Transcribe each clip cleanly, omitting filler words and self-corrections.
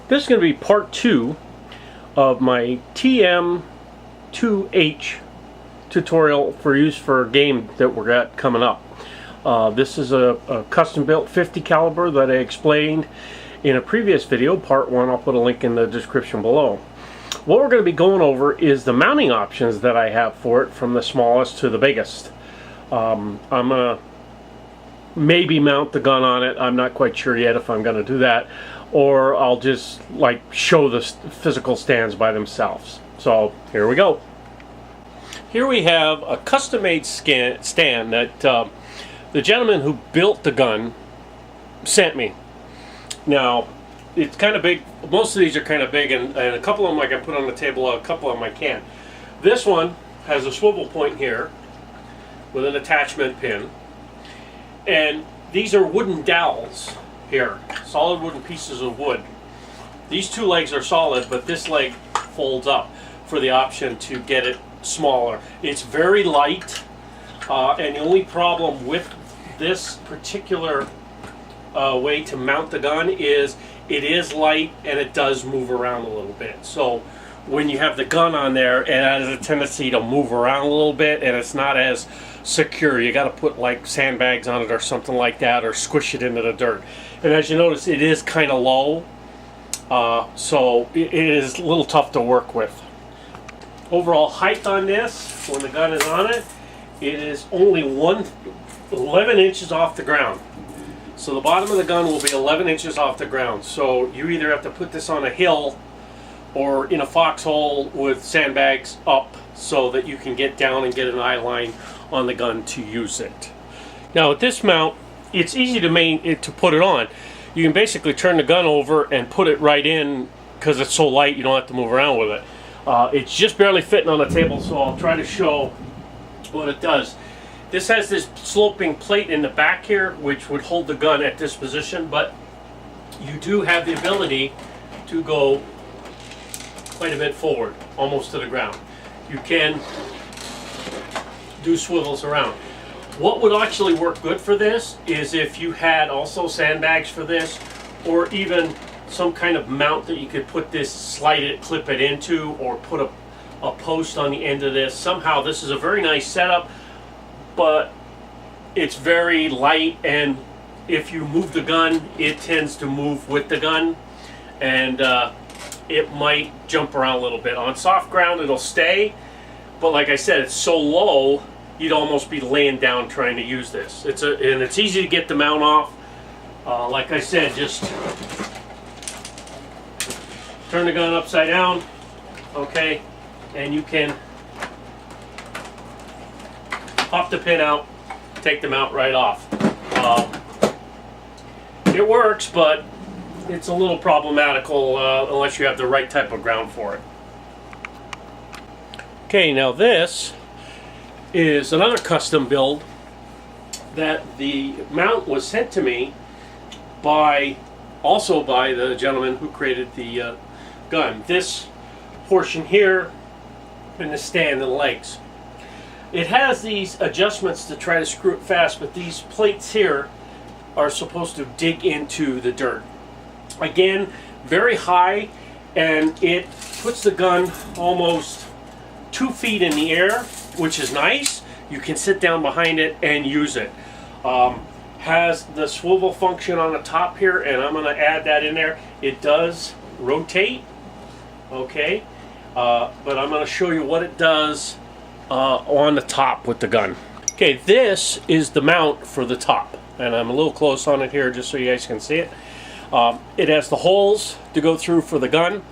This is going to be part 2 of my TM2H tutorial for use for a game that we're got coming up. This is a custom built 50 caliber that I explained in a previous video, part 1. I'll put a link in the description below. What we're going to be going over is the mounting options that I have for it, from the smallest to the biggest. I'm going to maybe mount the gun on it. I'm not quite sure yet if I'm going to do that, or I'll just like show the physical stands by themselves. So here we go. Here we have a custom-made stand that the gentleman who built the gun sent me. Now, it's kind of big. Most of these are kind of big, and a couple of them I can put on the table, a couple of them I can't. This one has a swivel point here with an attachment pin, and these are wooden dowels here, solid wooden pieces of wood. These two legs are solid, but this leg folds up for the option to get it smaller. It's very light, and the only problem with this particular way to mount the gun is it is light and it does move around a little bit. So when you have the gun on there, it has a tendency to move around a little bit, and it's not as secure. You got to put like sandbags on it or something like that, or squish it into the dirt. And as you notice, it is kind of low, so it is a little tough to work with. Overall height on this, when the gun is on it, it is only 11 inches off the ground. So the bottom of the gun will be 11 inches off the ground. So you either have to put this on a hill or in a foxhole with sandbags up so that you can get down and get an eye line on the gun to use it. Now with this mount, it's easy to put it on. You can basically turn the gun over and put it right in, because it's so light you don't have to move around with it. It's just barely fitting on the table, so I'll try to show what it does. This has this sloping plate in the back here, which would hold the gun at this position, but you do have the ability to go quite a bit forward, almost to the ground. You can do swivels around. What would actually work good for this is if you had also sandbags for this, or even some kind of mount that you could put this, slide it, clip it into, or put a post on the end of this. Somehow this is a very nice setup, but it's very light, and if you move the gun, it tends to move with the gun, and it might jump around a little bit. On soft ground it'll stay, but like I said, it's so low you'd almost be laying down trying to use this. And it's easy to get the mount off. Like I said, just turn the gun upside down, okay, and you can pop the pin out, take the mount right off. It works, but it's a little problematical unless you have the right type of ground for it. Okay, now this is another custom build that the mount was sent to me also by the gentleman who created the gun. This portion here and the stand and the legs. It has these adjustments to try to screw it fast, but these plates here are supposed to dig into the dirt. Again, very high, and it puts the gun almost 2 feet in the air, which is nice. You can sit down behind it and use it. Has the swivel function on the top here, and I'm going to add that in there. It does rotate, okay, but I'm going to show you what it does on the top with the gun. Okay, this is the mount for the top, and I'm a little close on it here just so you guys can see it. It has the holes to go through for the gun,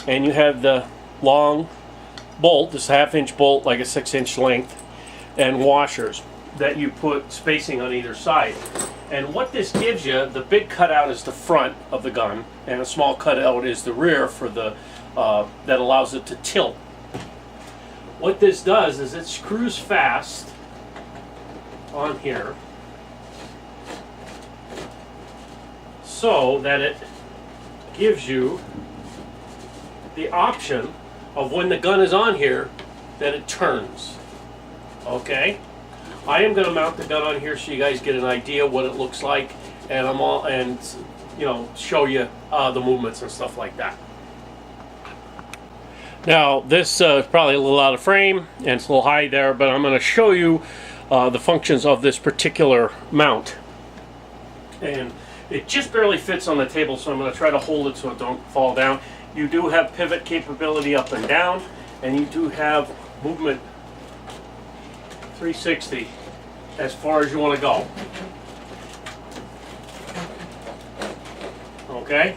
and you have the long bolt, this 1/2 inch bolt, like a 6-inch length, and washers that you put spacing on either side. And what this gives you, the big cutout is the front of the gun, and a small cutout is the rear for the that allows it to tilt. What this does is it screws fast on here so that it gives you the option of, when the gun is on here, that it turns. Okay, I am going to mount the gun on here so you guys get an idea what it looks like, and you know, show you the movements and stuff like that. Now this is probably a little out of frame and it's a little high there, but I'm going to show you the functions of this particular mount. And it just barely fits on the table, so I'm going to try to hold it so it don't fall down. You do have pivot capability up and down, and you do have movement 360 as far as you want to go. Okay?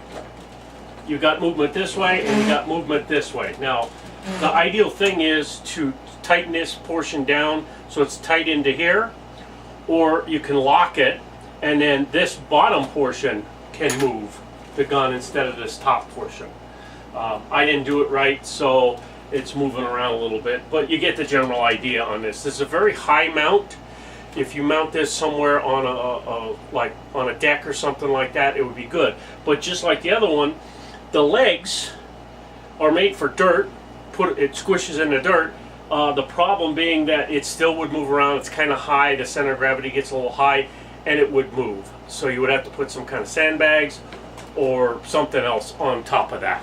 You got movement this way and you got movement this way. Now, the ideal thing is to tighten this portion down so it's tight into here, or you can lock it and then this bottom portion can move the gun instead of this top portion. I didn't do it right, so it's moving around a little bit, but you get the general idea on this. This is a very high mount. If you mount this somewhere on like on a deck or something like that, it would be good. But just like the other one, the legs are made for dirt. It squishes in the dirt. The problem being that it still would move around. It's kind of high. The center of gravity gets a little high, and it would move. So you would have to put some kind of sandbags or something else on top of that.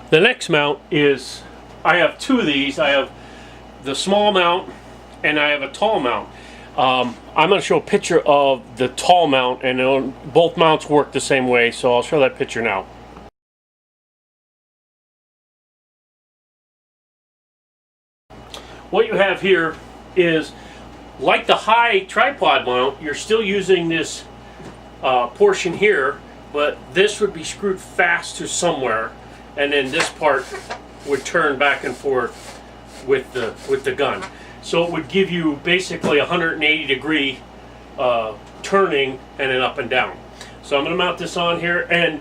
The next mount is, I have two of these. I have the small mount and I have a tall mount. I'm going to show a picture of the tall mount, and both mounts work the same way, so I'll show that picture now. What you have here is, like the high tripod mount, you're still using this portion here, but this would be screwed fast to somewhere, and then this part would turn back and forth with the gun. So it would give you basically 180 degree turning and then up and down. So I'm going to mount this on here, and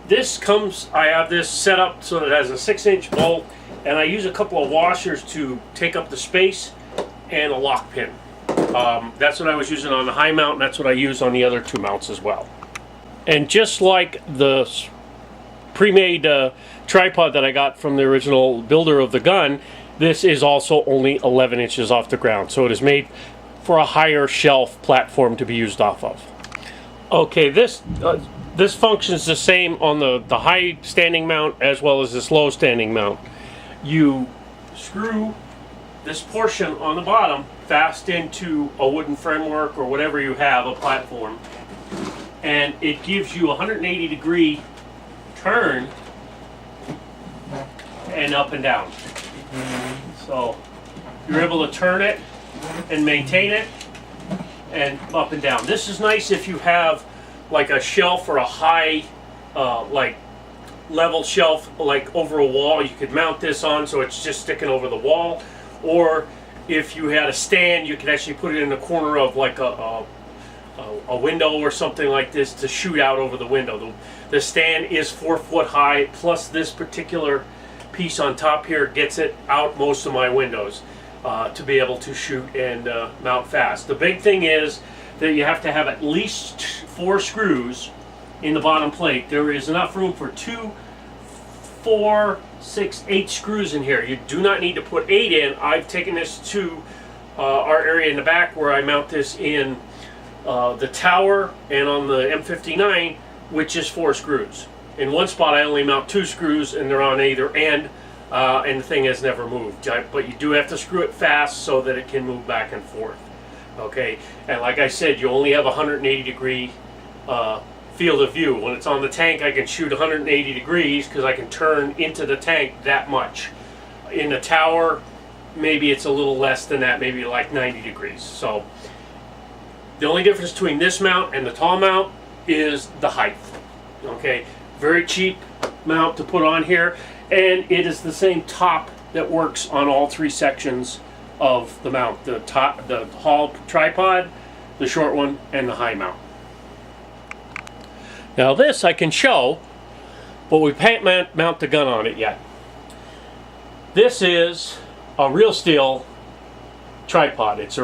this comes, I have this set up so that it has a 6-inch bolt, and I use a couple of washers to take up the space and a lock pin. That's what I was using on the high mount, and that's what I use on the other two mounts as well. And just like the pre-made tripod that I got from the original builder of the gun, this is also only 11 inches off the ground, so it is made for a higher shelf platform to be used off of. Okay, this functions the same on the high standing mount as well as this low standing mount. You screw this portion on the bottom fast into a wooden framework or whatever you have, a platform, and it gives you a 180 degree turn and up and down. So you're able to turn it and maintain it and up and down. This is nice if you have like a shelf or a high like level shelf like over a wall. You could mount this on so it's just sticking over the wall, or if you had a stand, you could actually put it in the corner of like a window or something like this to shoot out over the window. The stand is 4 foot high, plus this particular piece on top here gets it out most of my windows to be able to shoot and mount fast. The big thing is that you have to have at least 4 screws in the bottom plate. There is enough room for 2, 4, 6, 8 screws in here. You do not need to put 8 in. I've taken this to our area in the back where I mount this in the tower and on the M59, which is 4 screws. In one spot I only mount 2 screws and they're on either end, and the thing has never moved. But you do have to screw it fast so that it can move back and forth. Okay, and like I said, you only have a 180 degree field of view. When it's on the tank, I can shoot 180 degrees because I can turn into the tank that much. In the tower, maybe it's a little less than that, maybe like 90 degrees. So the only difference between this mount and the tall mount is the height. Okay, very cheap mount to put on here, and it is the same top that works on all 3 sections of the mount: the top, the tall tripod, the short one, and the high mount. Now this I can show, but we can't mount the gun on it yet. This is a real steel tripod. It's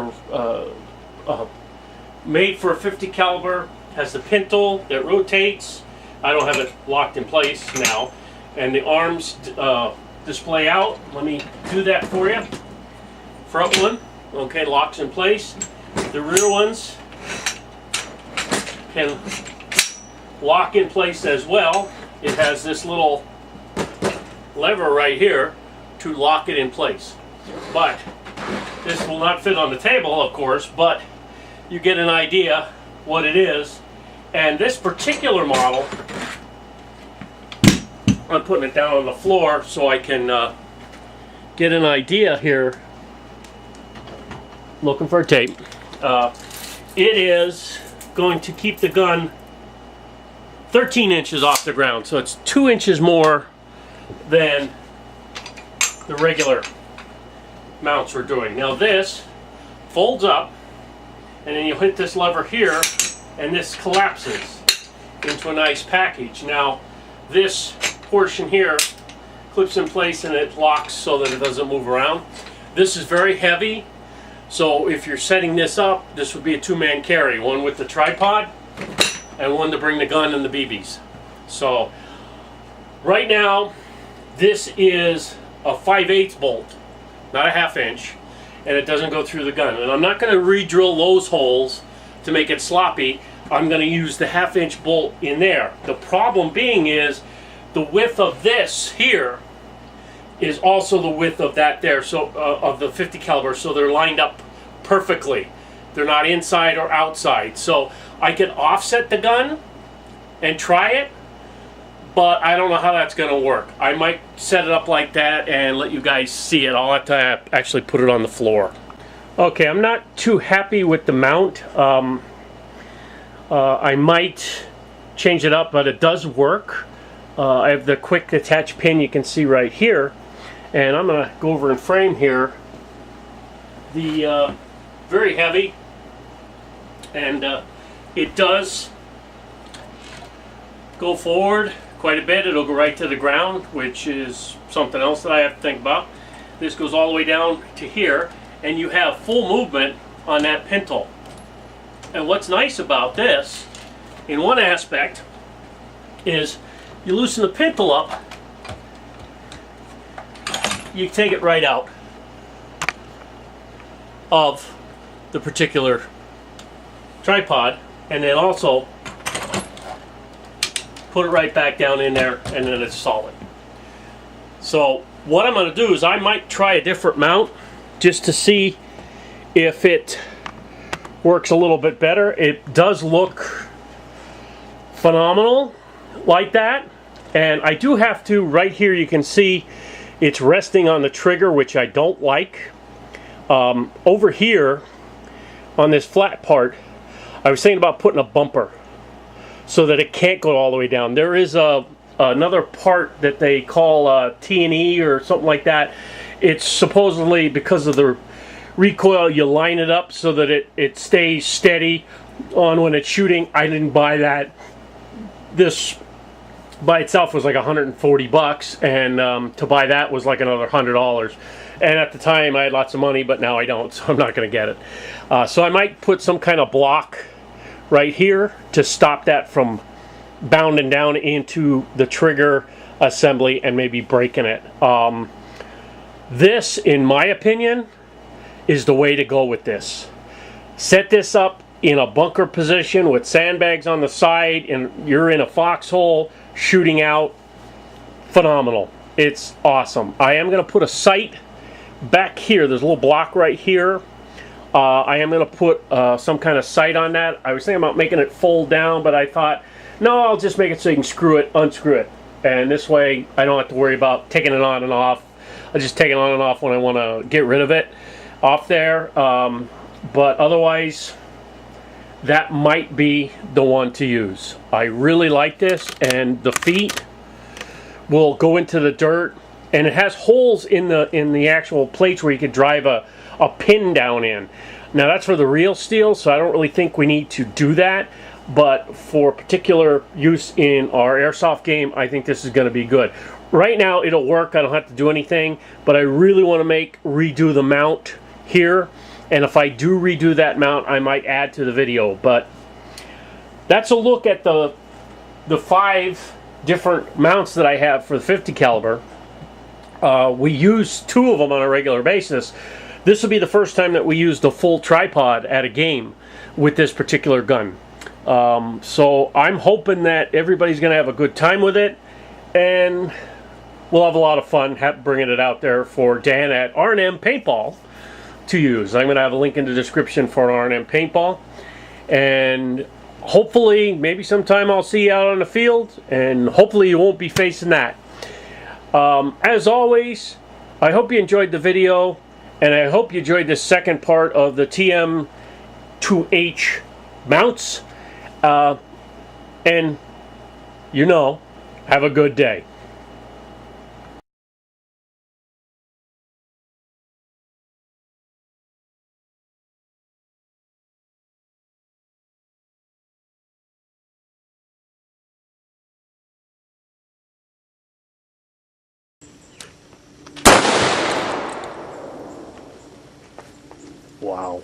made for a 50 caliber, has the pintle that rotates. I don't have it locked in place now, and the arms display out. Let me do that for you. Front one, okay, locks in place. The rear ones can lock in place as well. It has this little lever right here to lock it in place. But this will not fit on the table, of course, but you get an idea what it is. And this particular model, I'm putting it down on the floor so I can get an idea here. Looking for a tape. It is going to keep the gun 13 inches off the ground, so it's 2 inches more than the regular mounts we're doing. Now this folds up, and then you hit this lever here, and this collapses into a nice package. Now this portion here clips in place and it locks so that it doesn't move around. This is very heavy, so if you're setting this up, this would be a two-man carry, one with the tripod and one to bring the gun and the BBs. So right now this is a 5/8 bolt, not a 1/2 inch, and it doesn't go through the gun. And I'm not going to re-drill those holes to make it sloppy. I'm going to use the 1/2 inch bolt in there. The problem being is the width of this here is also the width of that there, so of the 50 caliber, so they're lined up perfectly. They're not inside or outside. So I could offset the gun and try it, but I don't know how that's going to work. I might set it up like that and let you guys see it. I'll have to actually put it on the floor. Okay, I'm not too happy with the mount. I might change it up, but it does work. I have the quick attach pin you can see right here, and I'm going to go over and frame here. The very heavy, and it does go forward quite a bit. It'll go right to the ground, which is something else that I have to think about. This goes all the way down to here, and you have full movement on that pintle. And what's nice about this, in one aspect, is you loosen the pintle up, you take it right out of the particular tripod, and then also put it right back down in there, and then it's solid. So what I'm going to do is I might try a different mount just to see if it works a little bit better. It does look phenomenal like that, and I do have to, right here you can see it's resting on the trigger, which I don't like. Over here on this flat part, I was thinking about putting a bumper so that it can't go all the way down. There is another part that they call T&E or something like that. It's supposedly, because of the recoil, you line it up so that it stays steady on when it's shooting. I didn't buy that. This by itself was like 140 bucks, and to buy that was like another $100. And at the time I had lots of money, but now I don't, so I'm not going to get it. So I might put some kind of block right here to stop that from bounding down into the trigger assembly and maybe breaking it. This, in my opinion, is the way to go with this. Set this up in a bunker position with sandbags on the side, and you're in a foxhole shooting out. Phenomenal. It's awesome. I am going to put a sight back here. There's a little block right here. I am going to put some kind of sight on that. I was thinking about making it fold down, but I thought, no, I'll just make it so you can screw it, unscrew it. And this way I don't have to worry about taking it on and off. I just take it on and off when I want to get rid of it off there. But otherwise, that might be the one to use. I really like this, and the feet will go into the dirt, and it has holes in the actual plates where you could drive a pin down in. Now that's for the real steel, so I don't really think we need to do that, but for particular use in our airsoft game, I think this is going to be good. Right now it'll work, I don't have to do anything, but I really want to redo the mount here, and if I do redo that mount, I might add to the video. But that's a look at the 5 different mounts that I have for the 50 caliber. We use 2 of them on a regular basis. This will be the first time that we use the full tripod at a game with this particular gun. So I'm hoping that everybody's going to have a good time with it, and we'll have a lot of fun bringing it out there for Dan at R&M Paintball to use. I'm going to have a link in the description for R&M Paintball, and hopefully maybe sometime I'll see you out on the field, and hopefully you won't be facing that. As always, I hope you enjoyed the video, and I hope you enjoyed this second part of the TM2H mounts. And have a good day. Wow.